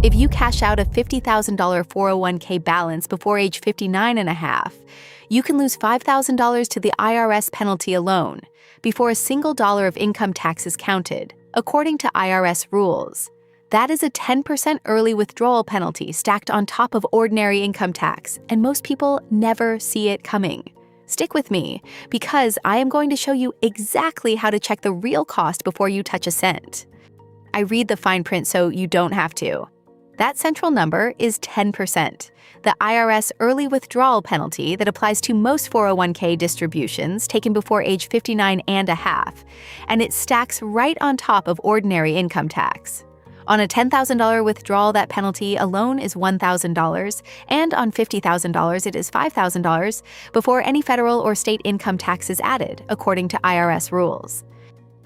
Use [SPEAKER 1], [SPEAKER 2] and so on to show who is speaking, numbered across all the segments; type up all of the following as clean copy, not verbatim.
[SPEAKER 1] If you cash out a $50,000 401k balance before age 59 and a half, you can lose $5,000 to the IRS penalty alone before a single dollar of income tax is counted, according to IRS rules. That is a 10% early withdrawal penalty stacked on top of ordinary income tax, and most people never see it coming. Stick with me, because I am going to show you exactly how to check the real cost before you touch a cent. I read the fine print so you don't have to. That central number is 10%, the IRS Early-Withdrawal Penalty that applies to most 401k distributions taken before age 59 and a half, and it stacks right on top of ordinary income tax. On a $10,000 withdrawal, that penalty alone is $1,000, and on $50,000, it is $5,000 before any federal or state income tax is added, according to IRS rules.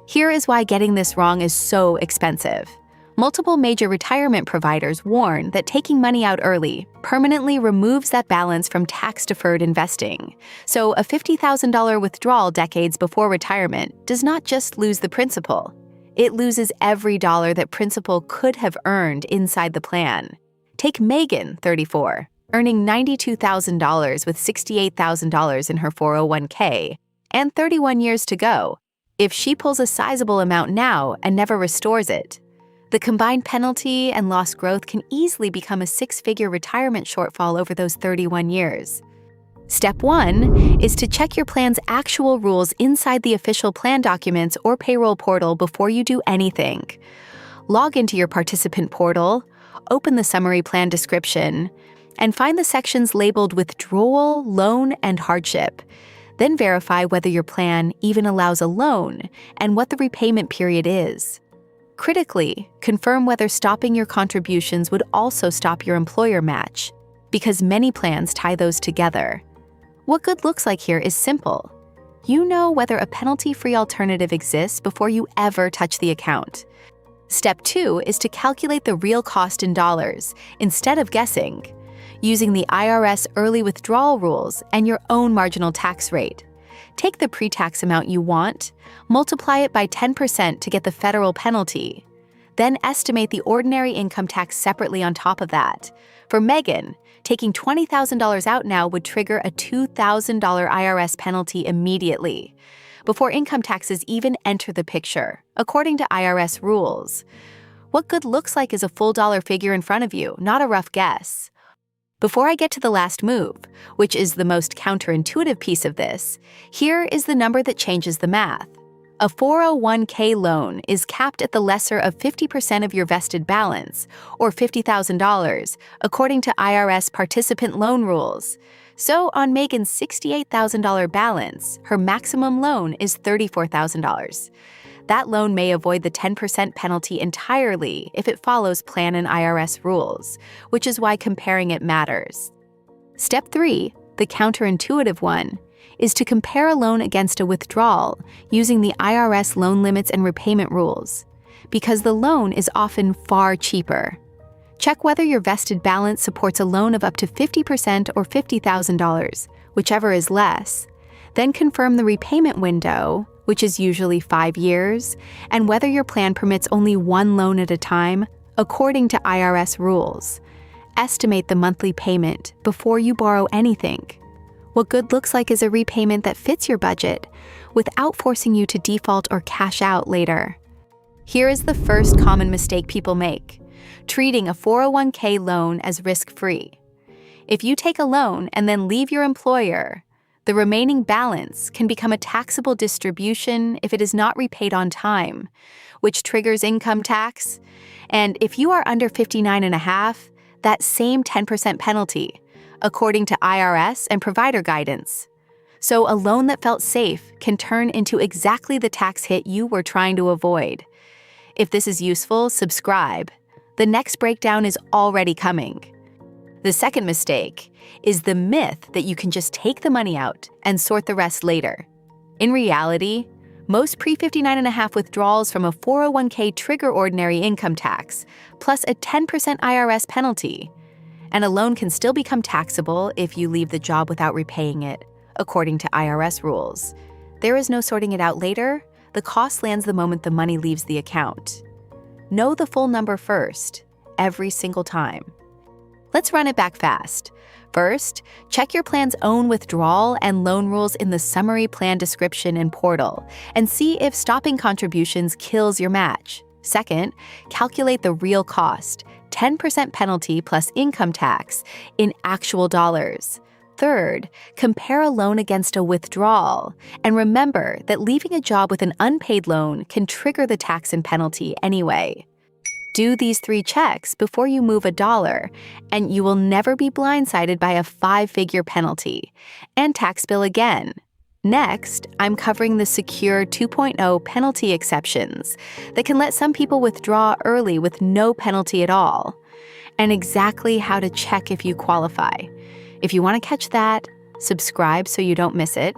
[SPEAKER 1] Here is why getting this wrong is so expensive. Multiple major retirement providers warn that taking money out early permanently removes that balance from tax-deferred investing. So a $50,000 withdrawal decades before retirement does not just lose the principal. It loses every dollar that principal could have earned inside the plan. Take Megan, 34, earning $92,000 with $68,000 in her 401k, and 31 years to go. If she pulls a sizable amount now and never restores it, the combined penalty and lost growth can easily become a six-figure retirement shortfall over those 31 years. Step 1 is to check your plan's actual rules inside the official plan documents or payroll portal before you do anything. Log into your participant portal, open the summary plan description, and find the sections labeled Withdrawal, Loan, and Hardship. Then verify whether your plan even allows a loan and what the repayment period is. Critically, confirm whether stopping your contributions would also stop your employer match, because many plans tie those together. What good looks like here is simple. You know whether a penalty-free alternative exists before you ever touch the account. Step 2 is to calculate the real cost in dollars instead of guessing, using the IRS early withdrawal rules and your own marginal tax rate. Take the pre-tax amount you want, multiply it by 10% to get the federal penalty. Then estimate the ordinary income tax separately on top of that. For Megan, taking $20,000 out now would trigger a $2,000 IRS penalty immediately, before income taxes even enter the picture, according to IRS rules. What good looks like is a full dollar figure in front of you, not a rough guess. Before I get to the last move, which is the most counterintuitive piece of this, here is the number that changes the math. A 401k loan is capped at the lesser of 50% of your vested balance, or $50,000, according to IRS participant loan rules. So on Megan's $68,000 balance, her maximum loan is $34,000. That loan may avoid the 10% penalty entirely if it follows plan and IRS rules, which is why comparing it matters. Step 3, the counterintuitive one, is to compare a loan against a withdrawal using the IRS loan limits and repayment rules, because the loan is often far cheaper. Check whether your vested balance supports a loan of up to 50% or $50,000, whichever is less. Then confirm the repayment window, which is usually 5 years, and whether your plan permits only one loan at a time, according to IRS rules. Estimate the monthly payment before you borrow anything. What good looks like is a repayment that fits your budget, without forcing you to default or cash out later. Here is the first common mistake people make: treating a 401k loan as risk-free. If you take a loan and then leave your employer, the remaining balance can become a taxable distribution if it is not repaid on time, which triggers income tax. And if you are under 59 and a half, that same 10% penalty, according to IRS and provider guidance. So a loan that felt safe can turn into exactly the tax hit you were trying to avoid. If this is useful, subscribe. The next breakdown is already coming. The second mistake is the myth that you can just take the money out and sort the rest later. In reality, most pre-59 and a half withdrawals from a 401k trigger ordinary income tax, plus a 10% IRS penalty. And a loan can still become taxable if you leave the job without repaying it, according to IRS rules. There is no sorting it out later. The cost lands the moment the money leaves the account. Know the full number first. every single time. Let's run it back fast. First, check your plan's own withdrawal and loan rules in the summary plan description and portal, and see if stopping contributions kills your match. Second, calculate the real cost, 10% penalty plus income tax, in actual dollars. Third, compare a loan against a withdrawal, and remember that leaving a job with an unpaid loan can trigger the tax and penalty anyway. Do these 3 checks before you move $1, and you will never be blindsided by a 5-figure penalty and tax bill again. Next, I'm covering the Secure 2.0 penalty exceptions that can let some people withdraw early with no penalty at all, and exactly how to check if you qualify. If you want to catch that, subscribe so you don't miss it.